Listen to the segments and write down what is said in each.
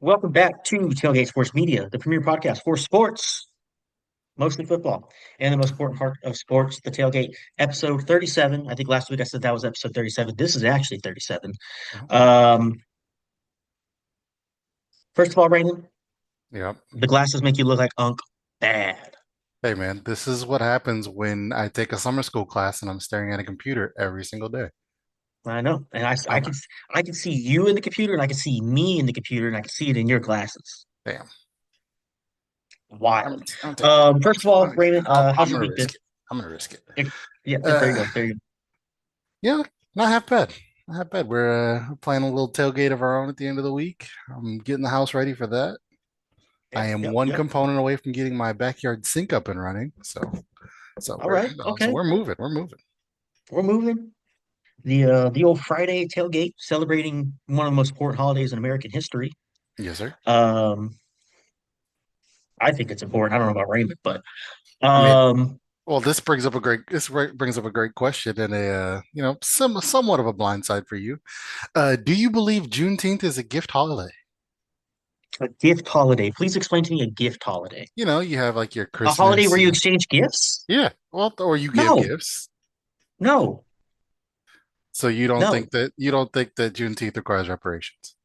Welcome back to Tailgate Sports Media, the premier podcast for sports, mostly football, and the most important part of sports, the tailgate, episode 37. I think last week I said that was episode 37. This is actually 37. Yeah. Um, First of all, Raymond, Yep. the glasses make you look like Unc bad. Hey man, this is what happens when I take a summer school class and I'm staring at a computer every single day. I know. And I'm I can see you in the computer and I can see me in the computer and I can see it in your glasses. damn. Wild. I'm taking it. First of all, I'm, Raymond, I'm how's your gonna week been? risk it. I'm gonna risk it. Yeah, there you Uh, go. There you go. yeah, not half bad. Not half bad. We're planning a little tailgate of our own at the end of the week. I'm getting the house ready for that. I Yep, am yep, one yep. component away from getting my backyard sink up and running. So All we're right. so Okay. we're moving. We're moving. We're moving. The old Friday tailgate celebrating one of the most important holidays in American history. Yes, sir. Um, I think it's important. I don't know about Raymond, but I mean, um, well, brings up a great question and a somewhat of a blind side for you. Do you believe Juneteenth is a gift holiday? a gift holiday. Please explain to me a gift holiday. You know, you have like your A holiday Christmas where you and exchange gifts? yeah, well, or you give No, gifts. no, So no. you don't think that Juneteenth requires reparations.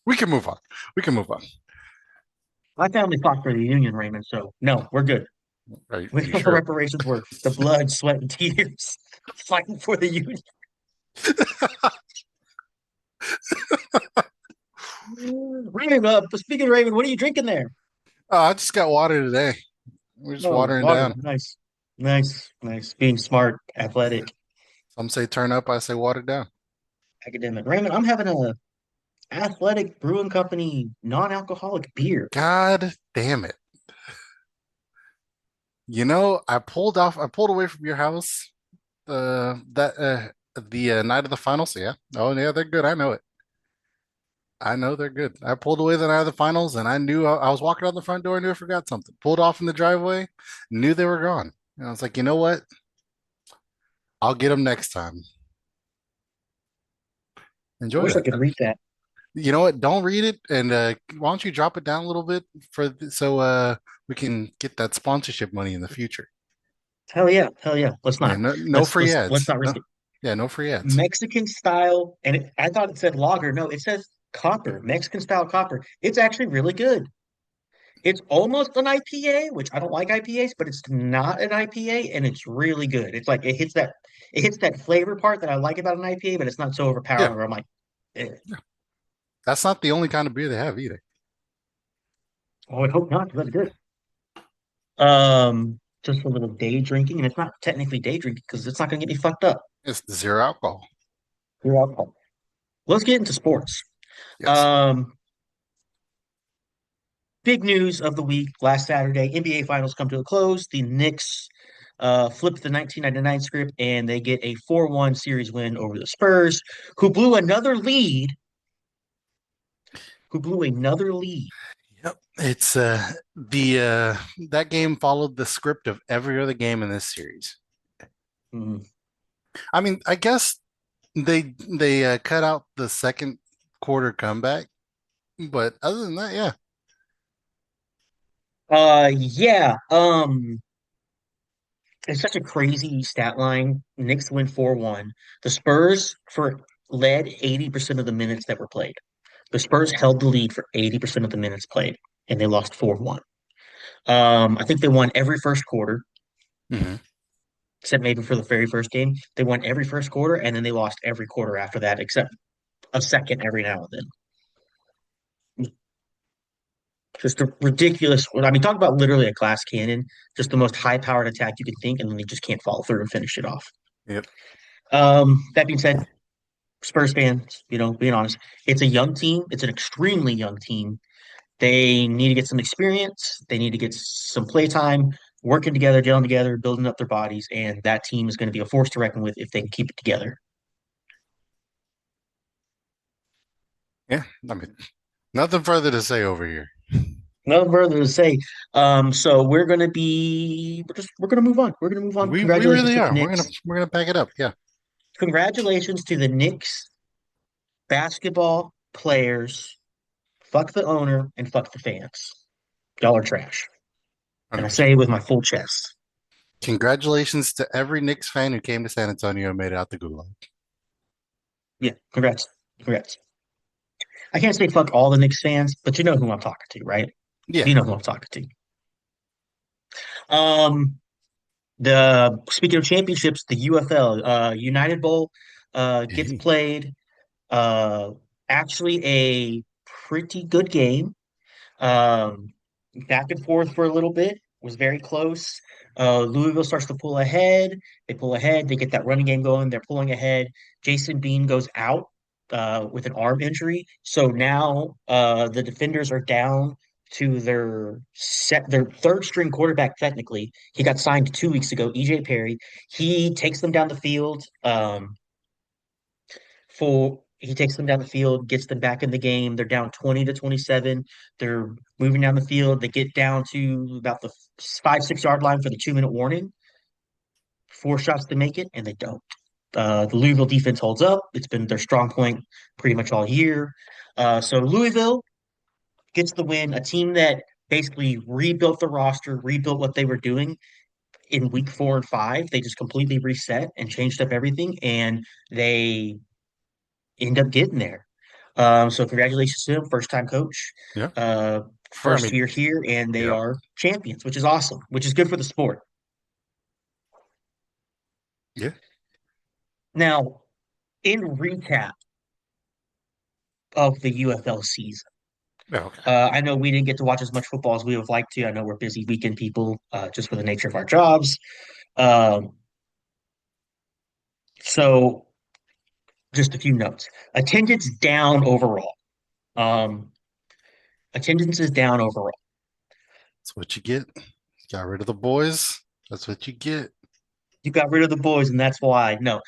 We can move on. We can move on. My family fought for the Union, Raymond. So no, we're good. Right? We You know sure? reparations were the blood, sweat, and tears fighting for the Union. Raymond, speaking of Raymond, what are you drinking there? Oh, I just got water today. We're just No, watering water. down. Nice, nice, nice. Being smart, athletic, Some say turn up, I say water down. academic. Raymond, I'm having a Athletic Brewing Company non-alcoholic beer. God damn it. You know, I pulled away from your house that the night of the finals. Yeah. Oh yeah, they're good. I know it. I know they're good. I pulled away the night of the finals, and I knew I was walking out the front door. I knew I forgot something. Pulled off in the driveway, knew they were gone. And I was like, you know what? I'll get them next time. I Enjoy wish I that. could read that. You know what? Don't read it, and why don't you drop it down a little bit so we can get that sponsorship money in the future. Hell yeah, hell yeah. Let's Yeah, not. no free Let's ads. not No, risk it. yeah, no free ads. Mexican style, and I thought it said lager. No, it says copper. Mexican style copper. It's actually really good. It's almost an IPA, which I don't like IPAs, but it's not an IPA, and it's really good. It's like it hits that flavor part that I like about an IPA, but it's not so Yeah, overpowering where I'm like, eh. yeah. That's not the only kind of beer they have either. Oh, I would hope not. That's good. Just a little day drinking, and it's not technically day drinking because it's not going to get me fucked up. It's zero alcohol. You're alcohol. Let's get into sports. Yes. Um, Big news of the week last Saturday, NBA Finals come to a close. The Knicks flipped the 1999 script and they get a 4-1 series win over the Spurs, who blew another lead, who blew another lead. Yep. It's the that game followed the script of every other game in this series. Mhm. I mean, I guess they cut out the second quarter comeback, but other than that, yeah. Yeah. It's such a crazy stat line. Knicks win 4-1. The Spurs for led 80% of the minutes that were played. The Spurs held the lead for 80% of the minutes played, and they lost 4-1. I think they won every first quarter, Hmm. except maybe for the very first game. They won every first quarter, and then they lost every quarter after that, except a second every now and then. Just a ridiculous. I mean, talk about literally a glass cannon, just the most high-powered attack you can think, and then they just can't follow through and finish it off. Yep. That being said, Spurs fans, being honest, it's a young team. It's an extremely young team. They need to get some experience. They need to get some play time, working together, gelling together, building up their bodies, and that team is going to be a force to reckon with if they can keep it together. Yeah. I mean, nothing further to say over here. No further to say. So we're gonna move on. We're gonna move on. We Congratulations really to the are. Knicks. We're gonna pack it up. Yeah. Congratulations to the Knicks basketball players, fuck the owner, and fuck the fans. Y'all are trash. And I say 100%. it with my full chest. Congratulations to every Knicks fan who came to San Antonio and made it out the gulag. Yeah, congrats. Congrats. I can't say fuck all the Knicks fans, but you know who I'm talking to, right? Yeah. You know who I'm talking to. The speaking of championships, the UFL, United Bowl, gets Hey. played. Uh, actually a pretty good game. Um, Back and forth for a little bit, was very close. Louisville starts to pull ahead. They pull ahead. They get that running game going. They're pulling ahead. Jason Bean goes out with an arm injury. So now the defenders are down to their third string quarterback. Technically, he got signed 2 weeks ago. EJ Perry. He takes them down the field. He takes them down the field, gets them back in the game. They're down 20-27. They're moving down the field. They get down to about the 5, 6 yard line for the 2 minute warning. 4 shots to make it, and they don't. The Louisville defense holds up. It's been their strong point pretty much all year. So Louisville gets the win. A team that basically rebuilt the roster, rebuilt what they were doing in week 4 and 5. They just completely reset and changed up everything, and they end up getting there. So congratulations to him, first time coach, Yeah. For I first mean, year here, and they yep. are champions, which is awesome, which is good for the sport. Yeah. Now, in recap of the UFL season, Yeah. Okay. I know we didn't get to watch as much football as we would have liked to. I know we're busy weekend people, just for the nature of our jobs. Um, so just a few notes. Attendance down overall. Um, Attendance is down overall. That's what you get. Got rid of the boys. That's what you get. You got rid of the boys, and that's why. No, I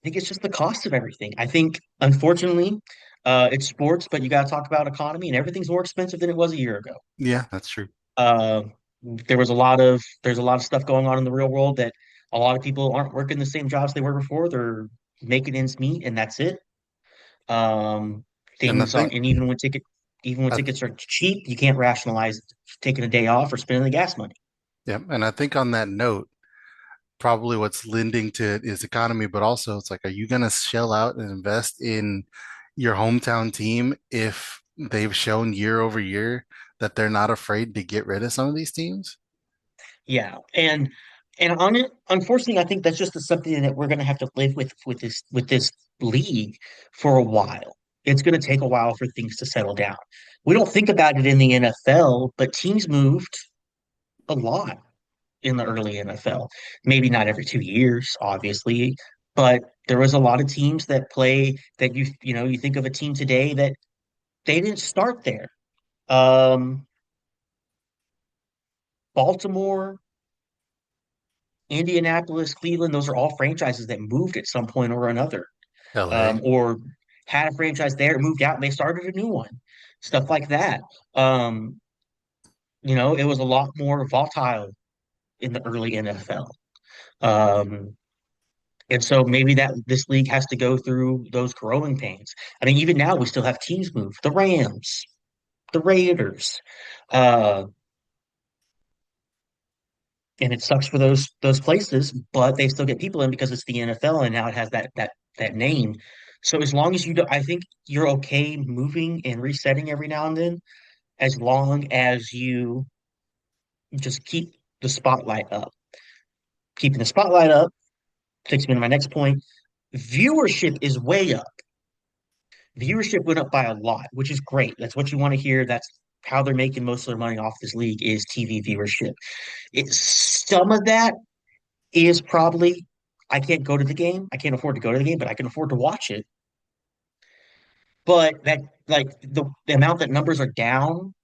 think it's just the cost of everything. I think, unfortunately, it's sports, but you got to talk about economy, and everything's more expensive than it was a year ago. Yeah, that's true. Uh, there's a lot of stuff going on in the real world that a lot of people aren't working the same jobs they were before. They're making ends meet, and that's it. Um, And I things are, think, and even when I, tickets are cheap, you can't rationalize taking a day off or spending the gas money. yeah, and I think on that note, probably what's lending to it is economy, but also it's like, are you going to shell out and invest in your hometown team if they've shown year over year that they're not afraid to get rid of some of these teams? Yeah, and on it, unfortunately, I think that's just something that we're going to have to live with this league for a while. It's going to take a while for things to settle down. We don't think about it in the NFL, but teams moved a lot in the early NFL. Maybe not every 2 years, obviously, but there was a lot of teams that play that you think of a team today that they didn't start there. Um, Baltimore, Indianapolis, Cleveland, those are all franchises that moved at some point or another, LA. or had a franchise there, moved out, and they started a new one, stuff like that. Um, it was a lot more volatile in the early NFL. Um, and so maybe that this league has to go through those growing pains. I mean, even now we still have teams move. The Rams, the Raiders, uh, and it sucks for those places, but they still get people in because it's the NFL and now it has that name. So as long as you do, I think you're okay moving and resetting every now and then, as long as you just keep the spotlight up. Keeping the spotlight up takes me to my next point. Viewership is way up. Viewership went up by a lot, which is great. That's what you want to hear. That's how they're making most of their money off this league is TV viewership. Some of that is probably I can't go to the game. I can't afford to go to the game, but I can afford to watch it. But that like the amount that numbers are down,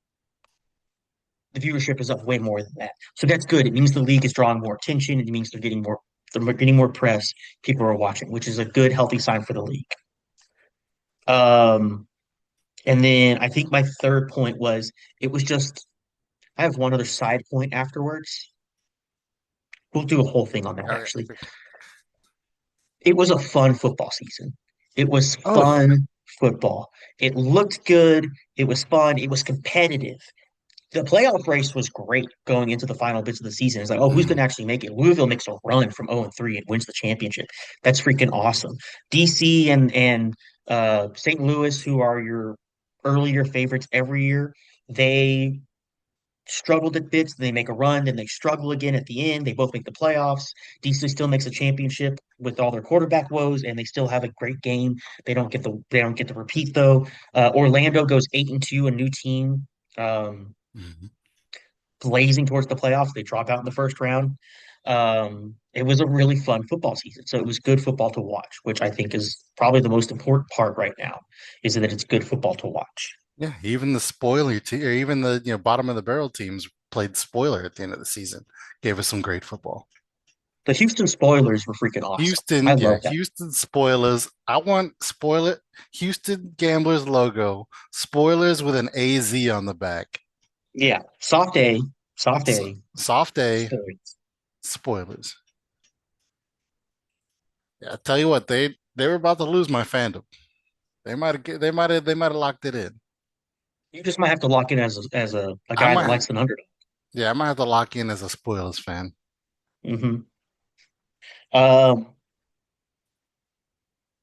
the viewership is up way more than that. So that's good. It means the league is drawing more attention. It means they're getting more press. People are watching, which is a good, healthy sign for the league. Um, and then I think my third point was it was just I have one other side point afterwards. We'll do a whole thing on that Oh, actually. yeah. It was a fun football season. It was Oh, yeah. fun football. It looked good. It was fun. It was competitive. The playoff race was great going into the final bits of the season. It's like, oh, who's going Mhm. to actually make it? Louisville makes a run from 0 and 3 and wins the championship. That's freaking awesome. DC and St. Louis, who are your earlier favorites every year, they struggled at bits. They make a run, then they struggle again at the end. They both make the playoffs. DC still makes a championship with all their quarterback woes, and they still have a great game. They don't get the repeat though. Orlando goes 8-2, a new team. Mhm. Blazing towards the playoffs. They drop out in the first round. It was a really fun football season. So it was good football to watch, which I think is probably the most important part right now, is that it's good football to watch. Yeah, even the spoiler team, or even the bottom of the barrel teams played spoiler at the end of the season. Gave us some great football. The Houston Spoilers were freaking awesome. I Houston, yeah, love that. Houston spoilers. I want spoiler Houston Gamblers logo, spoilers with an AZ on the back. Yeah, soft A, Soft A, spoilers. spoilers. Yeah, I tell you what, they were about to lose my fandom. They might have locked it in. You just might have to lock in as a I guy might that ha- likes an underdog. yeah, I might have to lock in as a spoilers fan. Hmm. Um,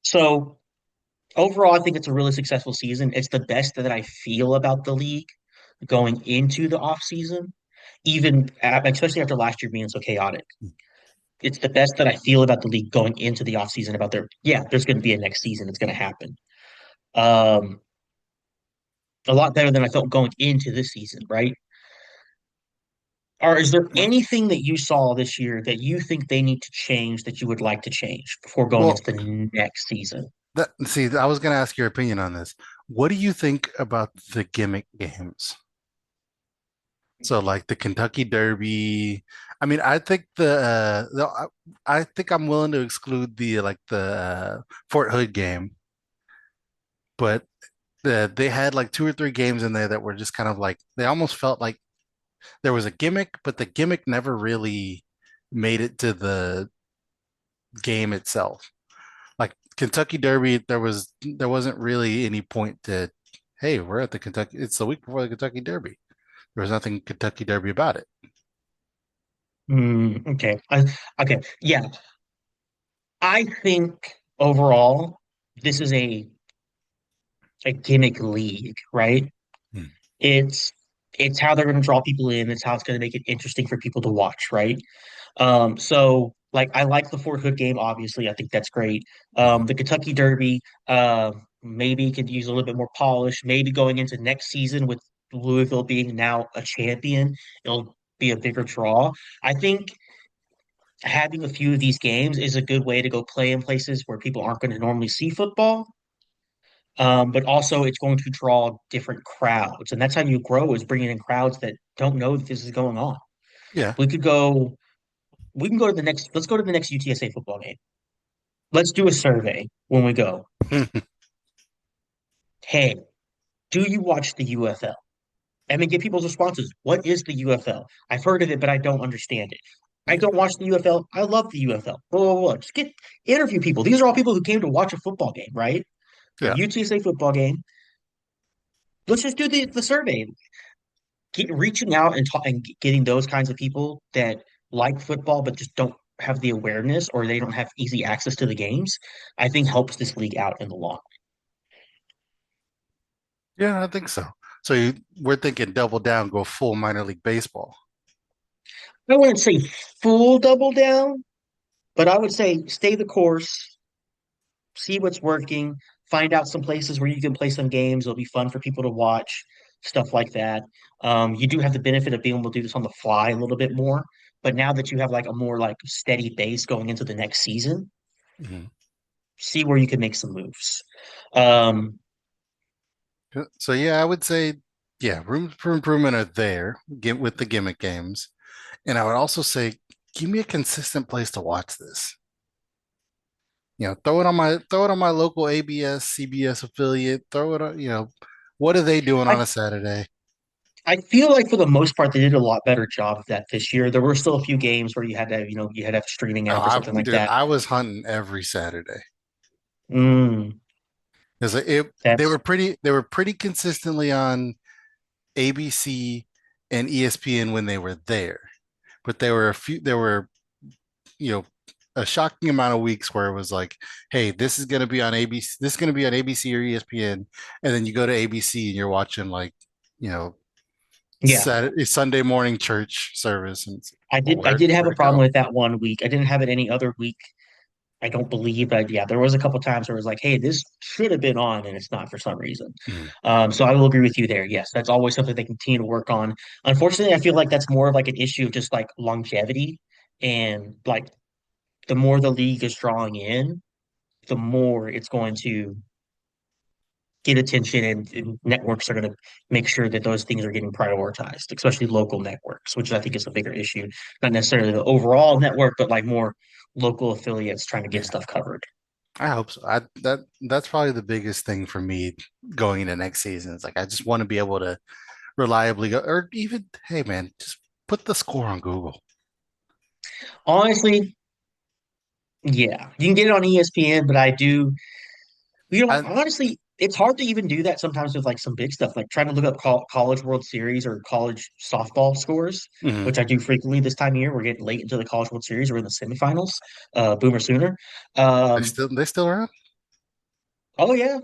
so overall, I think it's a really successful season. It's the best that I feel about the league going into the off season, especially after last year being so chaotic. It's the best that I feel about the league going into the off season about there's going to be a next season. It's going to happen. Um, a lot better than I felt going into this season, right? Or is there Well, anything that you saw this year that you think they need to change that you would like to change before going into well, the next season? see, I was going to ask your opinion on this. What do you think about the gimmick games? So like the Kentucky Derby. I mean, I think I think I'm willing to exclude the Fort Hood game, but they had like two or three games in there that were just kind of like they almost felt like there was a gimmick, but the gimmick never really made it to the game itself. Like Kentucky Derby, there wasn't really any point to, hey, we're at the Kentucky. It's the week before the Kentucky Derby. There was nothing Kentucky Derby about it. Okay. Okay. Yeah. I think overall, this is a gimmick league, right? Hmm. It's it's how they're going to draw people in. It's how it's going to make it interesting for people to watch, right? So like I like the Fort Hood game, obviously. I think that's great. Mhm. The Kentucky Derby, maybe could use a little bit more polish. Maybe going into next season with Louisville being now a champion, it'll be a bigger draw. I think having a few of these games is a good way to go play in places where people aren't going to normally see football. But also it's going to draw different crowds, and that's how you grow is bringing in crowds that don't know that this is going on. Yeah. We could go. We can go to the next. Let's go to the next UTSA football game. Let's do a survey when we go. Hey, do you watch the UFL? And then get people's responses. What is the UFL? I've heard of it, but I don't understand it. I Yeah. don't watch the UFL. I love the UFL. Blah, blah, blah. Just interview people. These are all people who came to watch a football game, right? A Yeah. UTSA football game. Let's just do the survey. Reaching out and getting those kinds of people that like football but just don't have the awareness or they don't have easy access to the games, I think helps this league out in the long Yeah, I think so. We're thinking double down, go full minor league baseball. run. I wouldn't say full double down, but I would say stay the course, see what's working, find out some places where you can play some games. It'll be fun for people to watch, stuff like that. You do have the benefit of being able to do this on the fly a little bit more. But now that you have like a more like steady base going into the next season, Mhm. see where you can make some moves. Um, So yeah, I would say yeah, room for improvement are there with the gimmick games. And I would also say give me a consistent place to watch this. Throw it on my local ABS, CBS affiliate. Throw it on, what are they doing I on a Saturday? I feel like for the most part they did a lot better job of that this year. There were still a few games where you had to have a streaming Oh, app or something like dude, that. I was hunting every Saturday. Mm. Because That's they were pretty consistently on ABC and ESPN when they were there, but there were you know a shocking amount of weeks where it was like, hey, this is going to be on ABC, this is going to be on ABC or ESPN, and then you go to ABC and you're watching like you know yeah. Sunday morning church service, and it's like, I well, did I did have where'd a it problem go? with that one week. I didn't have it any other week. I don't believe, but yeah, there was a couple times where it was like, hey, this should have been on and it's not for some reason. Mm. So I will agree with you there. Yes, that's always something they continue to work on. Unfortunately, I feel like that's more of like an issue of just like longevity and like the more the league is drawing in, the more it's going to get attention and networks are going to make sure that those things are getting prioritized, especially local networks, which I think is a bigger issue. Not necessarily the overall network, but like more local affiliates trying to get Yeah, stuff covered. I hope so. That's probably the biggest thing for me going into next season. It's like I just want to be able to reliably go, or even, hey man, just put the score on Google. Honestly, yeah, you can get it on ESPN, but I do, I honestly, it's hard to even do that sometimes with like some big stuff, like trying to look up college World Series or college softball scores, mhm. which I do frequently this time of year. We're getting late into the College World Series. We're in the semifinals, Boomer Sooner. Um, They still around? oh yeah,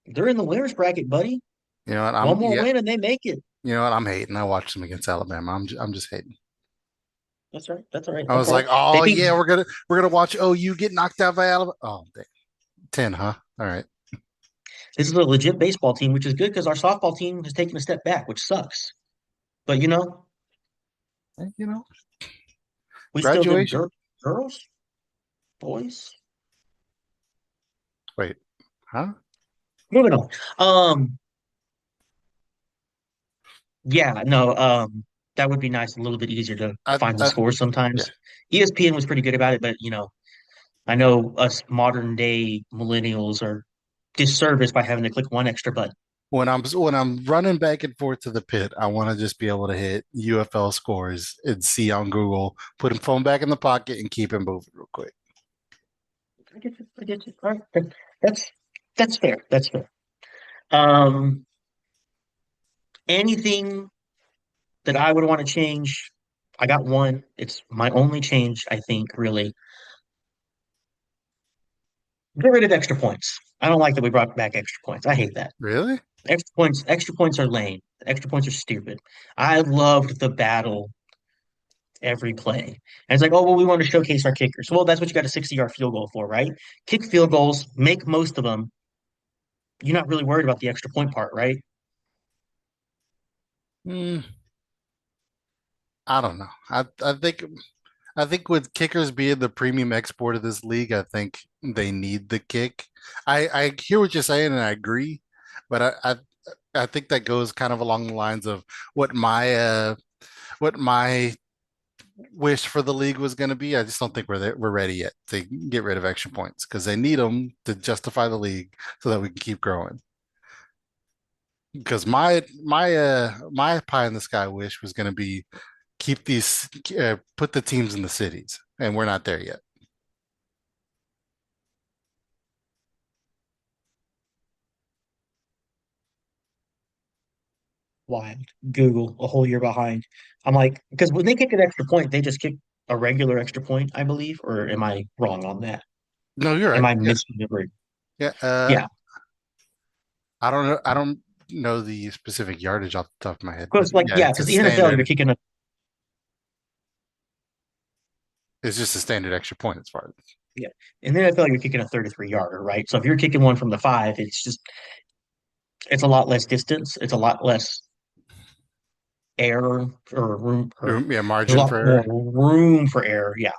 they're in the winners bracket, buddy. You know what? One more win and they make it. You know what? I'm hating. I watched them against Alabama. I'm just hating. That's right. That's all right. I No was like, problem. They oh beat. yeah, we're gonna watch OU get knocked out by Alabama. Oh, dang. 10, huh? All right. This is a legit baseball team, which is good because our softball team has taken a step back, which sucks. But You know, we still did graduation. girls, boys. Wait, huh? Moving on. Um, yeah, no, that would be nice, a little bit easier to find the I scores yeah. sometimes. ESPN was pretty good about it, but I know us modern day millennials are disserviced by having to click one extra button. When I'm running back and forth to the pit, I want to just be able to hit UFL scores and see on Google, put a phone back in the pocket, and keep it moving real quick. I get you. I get you. All right. That's that's fair. That's fair. Um, anything that I would want to change, I got one. It's my only change, I think, really. Get rid of extra points. I don't like that we brought back extra points. I hate that. Really? Extra points are lame. Extra points are stupid. I loved the battle every play. And it's like, oh, well, we want to showcase our kickers. Well, that's what you got a 60-yard field goal for, right? Kick field goals, make most of them. You're not really worried about the extra point part, right? Hmm. I don't know. I think with kickers being the premium export of this league, I think they need the kick. I hear what you're saying and I agree, but I think that goes kind of along the lines of what what my wish for the league was going to be. I just don't think we're ready yet to get rid of extra points because they need them to justify the league so that we can keep growing. Because my pie in the sky wish was going to be keep these put the teams in the cities, and we're not there yet. Wild. Google a whole year behind. I'm like, because when they kick an extra point, they just kick a regular extra point, I believe, or am I wrong on that? No, you're Am right. I Yeah, misremembering? yeah. Yeah, I don't know. I don't know the specific yardage off the top of my head, but because like yeah, yeah, it's a because the NFL you're standard. kicking a It's just a standard extra point as far as. yeah, in the NFL you're kicking a 33 yarder, right? So if you're kicking one from the five, it's a lot less distance, it's a lot less error or room or Yeah, there's a margin lot for more error. room for error. Yeah.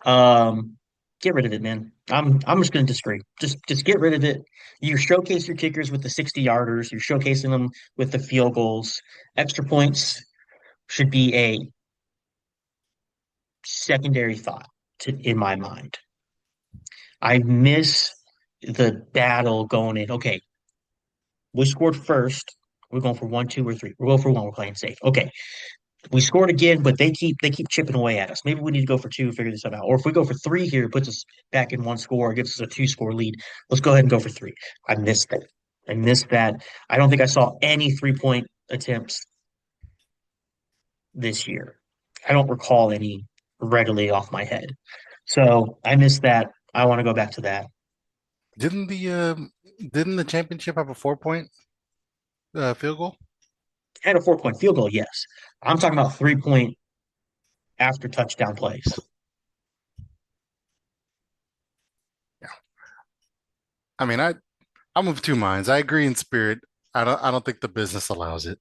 Um, get rid of it, man. I'm just gonna disagree. Just get rid of it. You showcase your kickers with the 60 yarders. You're showcasing them with the field goals. Extra points should be a secondary thought in my mind. I miss the battle going in. Okay, we scored first. We're going for one, two, or three. We're going for one. We're playing safe. Okay. We scored again, but they keep chipping away at us. Maybe we need to go for two, figure this out. Or if we go for three here, it puts us back in one score, gives us a two-score lead. Let's go ahead and go for three. I missed that. I missed that. I don't think I saw any 3-point attempts this year. I don't recall any readily off my head. So I missed that. I want to go back to that. Didn't the didn't the championship have a 4 point field goal? And a 4-point field goal, yes. I'm talking about 3-point after touchdown plays. Yeah. I mean, I'm of two minds. I agree in spirit. I don't think the business allows it.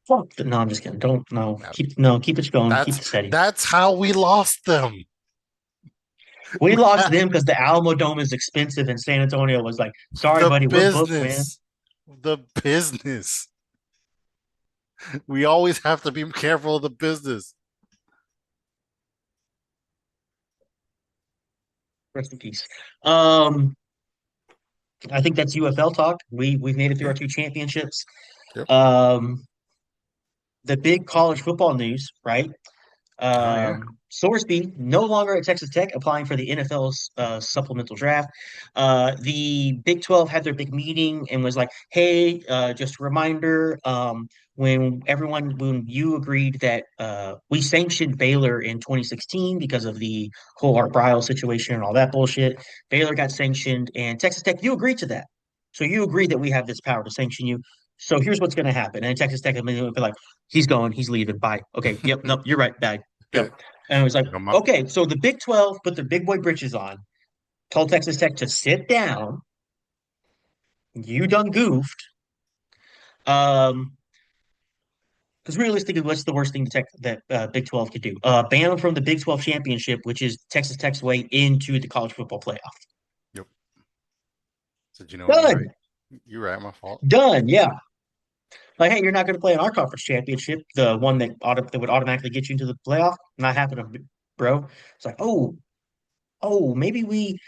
Fuck. No, I'm just kidding. Don't no. Yeah, Keep it going. Keep That's it steady. that's how we lost them. We We lost had them because the Alamo Dome is expensive, and San Antonio was like, "Sorry, the buddy, we're booked, man." business. The business. We always have to be careful of the business. Rest in peace. Um, I think that's UFL talk. We've made it through our Yeah. two championships. Yep. Um, the big college football news, right? Oh yeah. Sorsby no longer at Texas Tech, applying for the NFL's supplemental draft. The Big 12 had their big meeting and was like, "Hey, just a reminder, when you agreed that we sanctioned Baylor in 2016 because of the whole Art Briles situation and all that bullshit, Baylor got sanctioned, and Texas Tech, you agreed to that. So you agreed that we have this power to sanction you. So here's what's going to happen." And Texas Tech would be like, "He's going, he's leaving. Bye. Okay, yep, nope, you're right, bye." Yep. And it was like, Come on. okay, so the Big 12 put their big boy britches on, told Texas Tech to sit down. You done goofed. Um, because realistically, what's the worst thing that Big 12 could do? Ban them from the Big 12 championship, which is Texas Tech's way into the college football playoff. Yep. Said, you know what? You're right. Done. You're right. My fault. Done. Yeah. Like, hey, you're not going to play in our conference championship, the one that would automatically get you into the playoff. Not happening, bro. It's like, oh, maybe we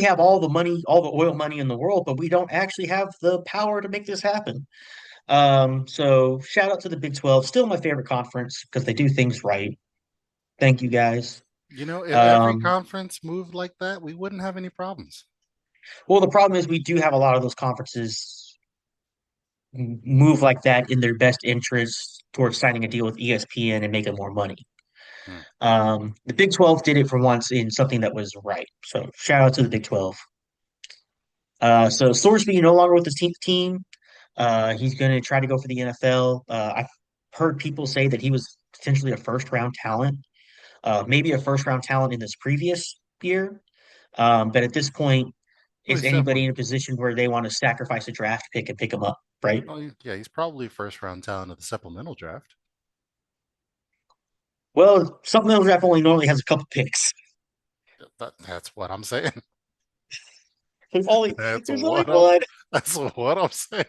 have all the money, all the oil money in the world, but we don't actually have the power to make this happen. So shout out to the Big 12, still my favorite conference because they do things right. Thank you guys. You know, if every Um, conference moved like that, we wouldn't have any problems. well, the problem is we do have a lot of those conferences move like that in their best interest towards signing a deal with ESPN and making more money. Hmm. The Big 12 did it for once in something that was right. So shout out to the Big 12. So Sorsby no longer with the team. He's going to try to go for the NFL. I've heard people say that he was potentially a first round talent, maybe a first round talent in this previous year. But at this point, Well, is he's anybody definitely. in a position where they want to sacrifice a draft pick and pick him up, right? Oh, yeah, he's probably first round talent of the supplemental draft. Well, supplemental draft only normally has a couple picks. That's what I'm saying. There's only That's there's only what I'm. one. That's what I'm saying.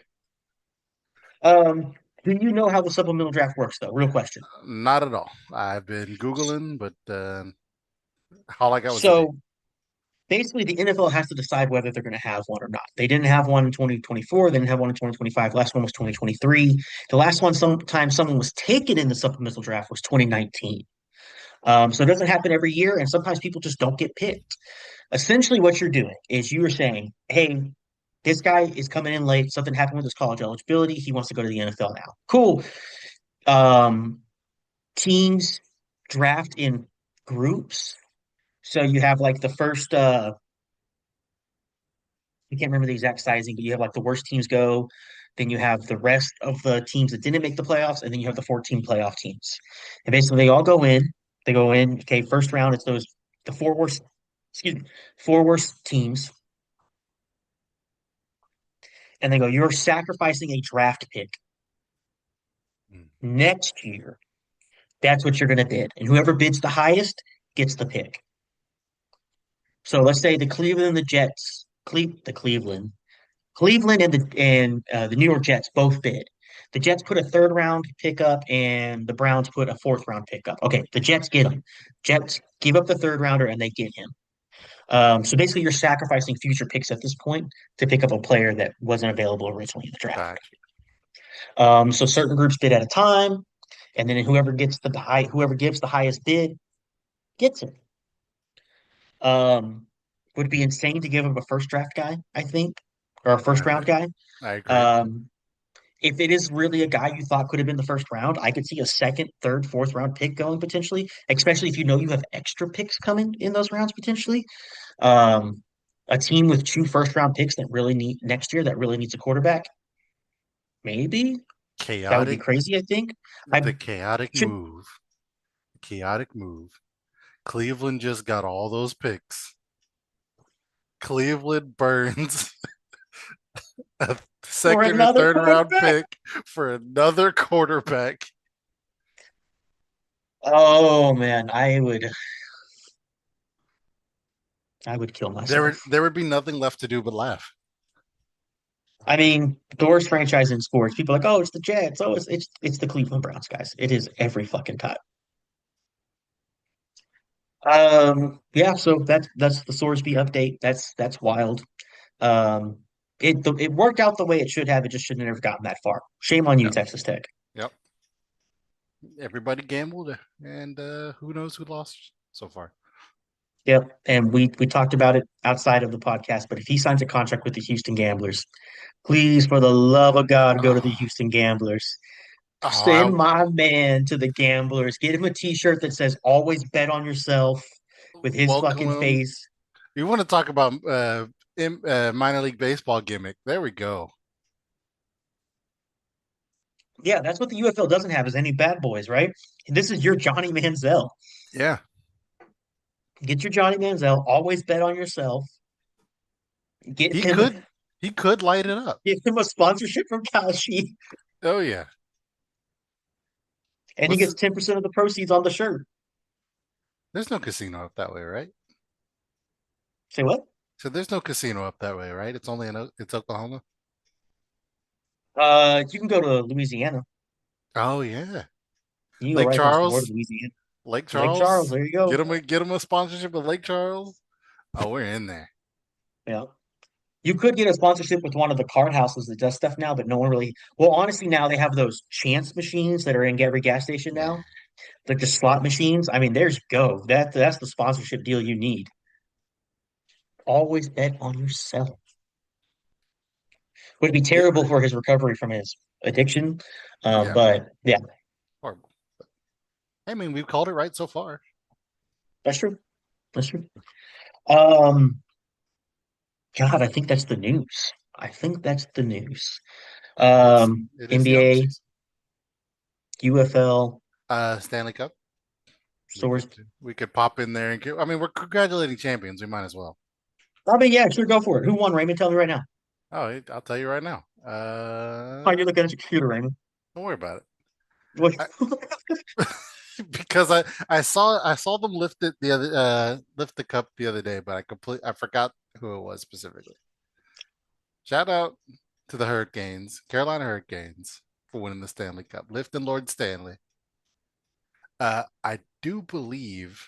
Do you know how the supplemental draft works, though? Real question. Not at all. I've been Googling, but all I got was the name. So basically, the NFL has to decide whether they're going to have one or not. They didn't have one in 2024. They didn't have one in 2025. Last one was 2023. The last one, sometime someone was taken in the supplemental draft was 2019. So it doesn't happen every year, and sometimes people just don't get picked. Essentially, what you're doing is you are saying, "Hey, this guy is coming in late. Something happened with his college eligibility. He wants to go to the NFL now." Cool. Um, Teams draft in groups. So you have like the first I can't remember the exact sizing, but you have like the worst teams go, then you have the rest of the teams that didn't make the playoffs, and then you have the 14 playoff teams. And basically they all go in. They go in, okay, first round, it's the four worst, excuse me, four worst teams. And they go, you're sacrificing a draft pick Hmm. next year. That's what you're going to bid. And whoever bids the highest gets the pick. So let's say the Cleveland and the Jets, Cleveland and the New York Jets both bid. The Jets put a third round pickup and the Browns put a fourth round pickup. Okay, the Jets get him. Jets give up the third rounder and they get him. So basically, you're sacrificing future picks at this point to pick up a player that wasn't available originally in the draft. Gotcha. So certain groups bid at a time, and then whoever gives the highest bid gets it. Um, would be insane to give him a first draft guy, I think, or a I first round agree. guy. I agree. Um, if it is really a guy you thought could have been the first round, I could see a second, third, fourth round pick going potentially, especially if you know you have extra picks coming in those rounds potentially. Um, a team with two first round picks that really need next year that really needs a quarterback, maybe that would be Chaotic, crazy. I think I the chaotic should. move. Chaotic move. Cleveland just got all those picks. Cleveland burns a For second or another third round quarterback. pick for another quarterback. Oh man, I would kill myself. There would be nothing left to do but laugh. I mean, the worst franchise in sports. People are like, oh, it's the Jets. Oh, it's the Cleveland Browns, guys. It is every fucking time. Yeah. So that's the Sorsby update. That's wild. Um, it worked out the way it should have. It just should have never gotten that far. Shame on you, Yep. Texas Tech. Yep. Everybody gambled, and who knows who lost so far. Yep. And we talked about it outside of the podcast. But if he signs a contract with the Houston Gamblers, please, for the love of God, go to the Oh, Houston Gamblers. Send oh my man to the Gamblers. Get him a T-shirt that says "Always bet on yourself" with his welcome fucking him. face. You want to talk about minor league baseball gimmick? There we go. Yeah, that's what the UFL doesn't have is any bad boys, right? This is your Johnny Manziel. Yeah, Get your Johnny Manziel. Always bet on yourself. Get he him, could he could light it up. get him a sponsorship from Kalshi, Oh yeah. and he What's gets 10% of the proceeds on the shirt. there's no casino up that way, right? Say what? So there's no casino up that way, right? It's only it's Oklahoma. You can go to Louisiana. Oh yeah, You can go Lake right across the border Charles, to Louisiana. Lake Lake Charles. Charles. There you go. Get him a sponsorship of Lake Charles. Oh, we're in there. Yeah. You could get a sponsorship with one of the card houses that does stuff now, but no one really. Well, honestly, now they have those chance machines that are in every gas station Yeah. now. They're just slot machines. I mean, there's you go. That's the sponsorship deal you need. Always bet on yourself. Would be Yeah. terrible for his recovery from his addiction. Yeah. But yeah, Horrible. I mean, we've called it right so far. that's true. That's true. Um, God, I think that's the news. I think that's the news. It is the off NBA, season. UFL, Stanley Cup. stores. We could pop in there and I mean, we're congratulating champions. We might as well. I mean, yeah, sure, go for it. Who won, Raymond? Tell me right now. Oh, I'll tell you right now. Oh, you're looking at your computer, Raymond. Don't worry about it. What? I, because I saw them lift the cup the other day, but I forgot who it was specifically. Shout out to the Hurricanes, Carolina Hurricanes, for winning the Stanley Cup, lifting Lord Stanley. I do believe,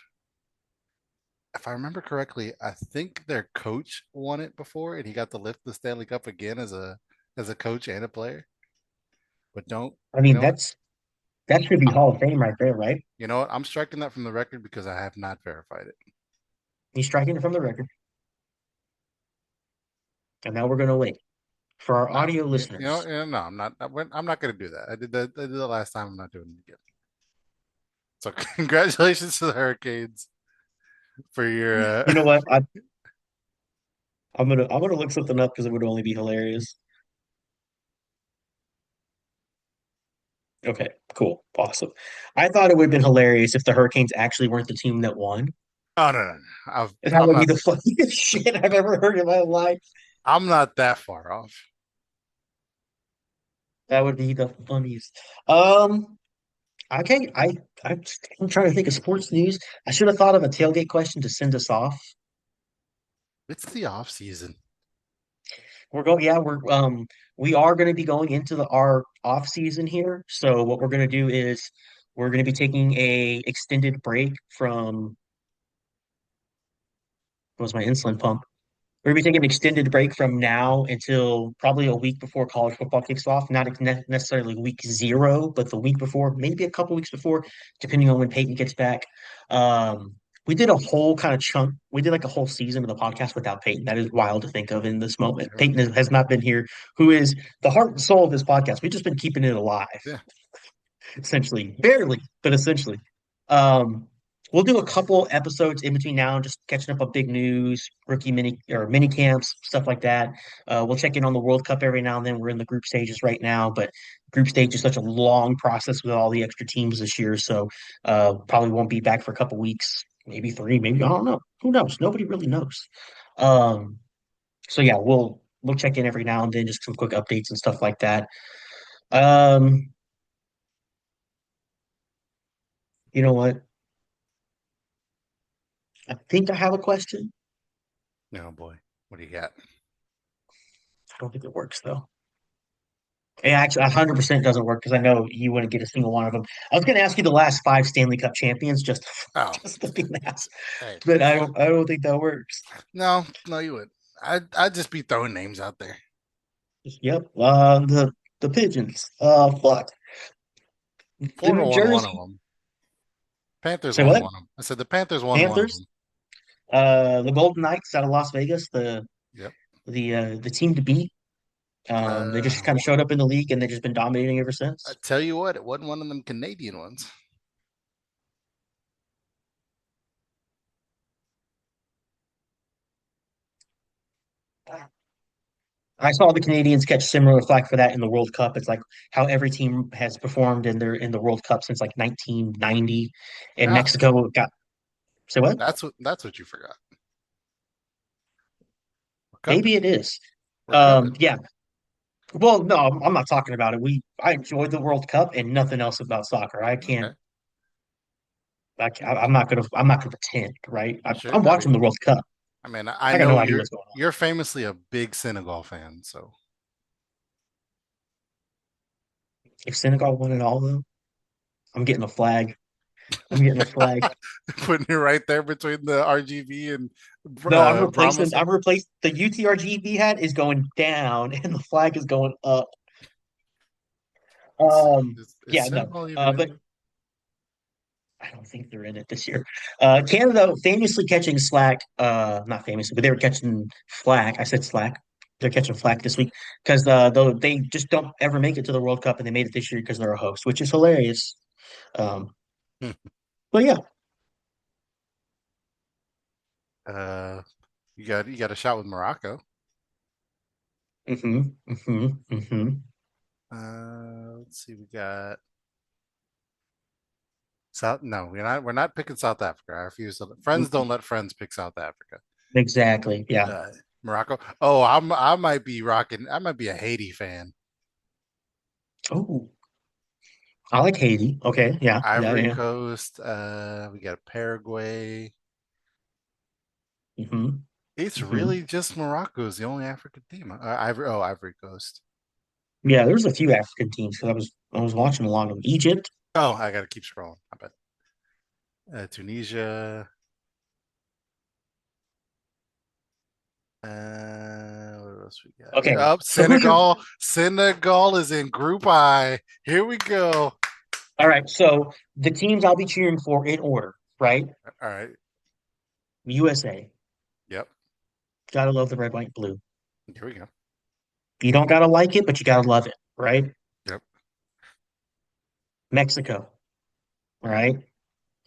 if I remember correctly, I think their coach won it before, and he got to lift the Stanley Cup again as a coach and a player. But don't, I you mean, know what? that should be Hall of Fame right there, right? You know what? I'm striking that from the record because I have not verified it. He's striking it from the record. And now we're gonna wait for our No, audio listeners. no, I'm not. I'm not going to do that. I did that last time. I'm not doing it again. So congratulations to the Hurricanes for your. You know what? I'm gonna look something up because it would only be hilarious. Okay, cool, awesome. I thought it would have been hilarious if the Hurricanes actually weren't the team that won. Oh no, no, no. That I'm would be not. the funniest shit I've ever heard in my life. I'm not that far off. That would be the funniest. Um, okay, I'm trying to think of sports news. I should have thought of a tailgate question to send us off. It's the off season. We are going to be going into our off season here. So what we're going to do is we're going to be taking a extended break from what was my insulin pump. We're gonna be taking an extended break from now until probably a week before college football kicks off. Not necessarily week zero, but the week before, maybe a couple weeks before, depending on when Peyton gets back. We did a whole kind of chunk. We did like a whole season of the podcast without Peyton. That is wild to think of in this moment. Yeah, Peyton has not been here, who is the heart and soul of this podcast. We've just been keeping it alive yeah. essentially, barely, but essentially. Um, we'll do a couple episodes in between now, just catching up on big news, rookie mini camps, stuff like that. We'll check in on the World Cup every now and then. We're in the group stages right now, but group stage is such a long process with all the extra teams this year, so probably won't be back for a couple weeks, maybe three, maybe I don't know. Who knows? Nobody really knows. Um, so yeah, we'll check in every now and then, just some quick updates and stuff like that. Um, you know what? I think I have a question. Oh boy, what do you got? I don't think it works though. It actually 100% doesn't work because I know you wouldn't get a single one of them. I was going to ask you the last five Stanley Cup champions just Oh, just to be an ass, hey, but I don't think that works. no, no, you would. I'd just be throwing names out there. Yep. The Pigeons. Fuck. The New Florida won one of Jersey. them. Panthers Say won what? one of them. I said the Panthers won one of Panthers. them. The Golden Knights out of Las Vegas. Yep. The team to beat. They just kind of showed up in the league and they've just been dominating ever I since. tell you what, it wasn't one of them Canadian ones. I saw the Canadians catch similar flack for that in the World Cup. It's like how every team has performed in the World Cup since like 1990, and Ah, Mexico got say what? that's what you forgot. We're Maybe cupping. it is. We're cupping. Yeah. Well, no, I'm not talking about it. I enjoyed the World Cup and nothing else about soccer. I can't. Okay, I'm not gonna pretend, right? sure. I'm watching the World Cup. I mean, I I got know no idea what's going on. you're famously a big Senegal fan, so If Senegal won it all, though, I'm getting a flag. I'm getting a flag. putting it right there between the RGB and No, I'm Brahma replacing. stuff. I'm replacing the UTRGV hat is going down and the flag is going up. Is Yeah, no. Senegal even in But there? I don't think they're in it this year. Canada famously catching slack. Not famously, but they were catching flack. I said slack. They're catching flack this week because though they just don't ever make it to the World Cup, and they made it this year because they're a host, which is hilarious. Um, Hmm. but yeah. Uh, you got a shot with Morocco. Hmm. Let's see. We got South. No, we're not picking South Africa. I refuse to. Friends don't let friends pick South Africa. Exactly. Yeah. Uh, Morocco. Oh, I might be rocking. I might be a Haiti fan. Oh, I like Haiti. Okay. Yeah. Yeah. Ivory Yeah. Coast. We got Paraguay. Hmm. It's Hmm. really just Morocco is the only African team. Ivory Coast. Yeah. There's a few African teams because I was watching a lot of them. Egypt. Oh, I gotta keep scrolling. I bet. Tunisia. What else we got? Okay. Oh, So who's your Senegal. Senegal is in Group I. Here we go. All right, so the teams I'll be cheering for in order, right? All right. USA. Yep. Gotta love the red, white, blue. Here we go. You don't gotta like it, but you gotta love it, right? Yep. Mexico, all right?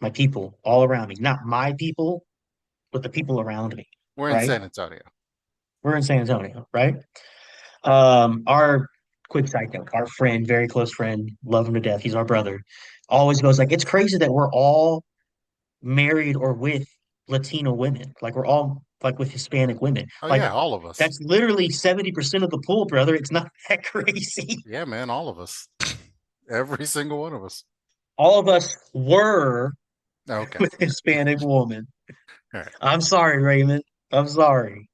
My people all around me. Not my people, but the people around me, We're in right? San Antonio. We're in San Antonio, right? Our quick side note, our friend, very close friend, love him to death. He's our brother. Always goes like, it's crazy that we're all married or with Latino women. Like we're all like with Hispanic women. Oh Like yeah, all of us. that's literally 70% of the pool, brother. It's not that crazy. Yeah, man, all of us. Every single one of us. All of us were Okay. with Hispanic woman. All right. I'm sorry, Raymond. I'm sorry.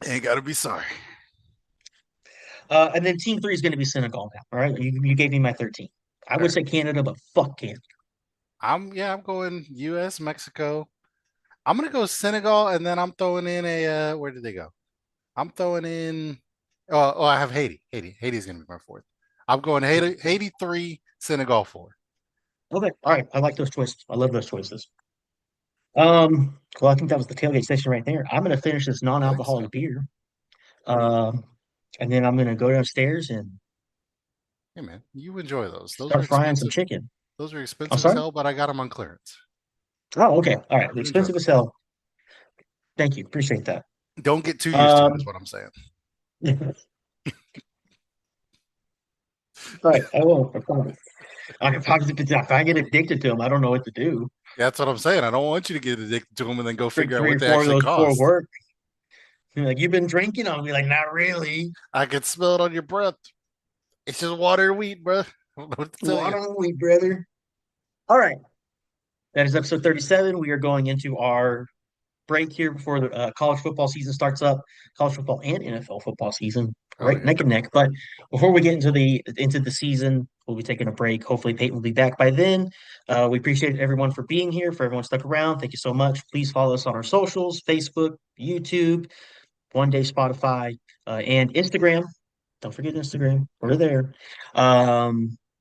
Ain't gotta be sorry. And then team three is going to be Senegal now. All right. You gave me my 13. I All would right. say Canada, but fuck Canada. I'm going US, Mexico. I'm gonna go Senegal, and then I'm throwing in a where did they go? I'm throwing in. Oh, I have Haiti. Haiti's gonna be my fourth. I'm going Haiti three, Senegal four. Okay, all right. I like those choices. I love those choices. Well, I think that was the tailgate session right there. I'm gonna finish this I think so. non-alcoholic beer. Um, and then I'm gonna go downstairs and Hey man, you enjoy those. Those are start frying some expensive. chicken. Those are I'm expensive as sorry? hell, but I got them on clearance. Oh, okay. All right. You enjoy Expensive them. as hell. Thank you. Appreciate that. Don't get too used to it, is Um, what I'm saying. right. I won't. I promise. If I get addicted to them, I don't know what to do. That's what I'm saying. I don't want you to get addicted to them and then go Drink figure out three what or they four of actually those before cost. work. You're like, you've been drinking? I'll be like, not really. I can smell it on your breath. It's just water and wheat, bro. I don't know what to tell you. Water on wheat, brother. All right. That is episode 37. We are going into our break here before the college football season starts up. College football and NFL football season, Oh right yeah. neck and neck. But before we get into the season, we'll be taking a break. Hopefully, Peyton will be back by then. We appreciate everyone for being here. For everyone stuck around, thank you so much. Please follow us on our socials: Facebook, YouTube, one day Spotify, and Instagram. Don't forget Instagram. We're Yep. there.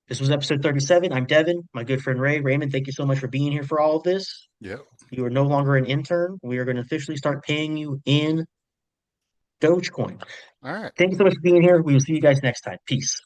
This was episode 37. I'm Devin, my good friend Ray. Raymond, thank you so much for being here for all of this. Yep. You are no longer an intern. We are going to officially start paying you in Dogecoin. All right. Thank you so much for being here. We will see you guys next time. Peace.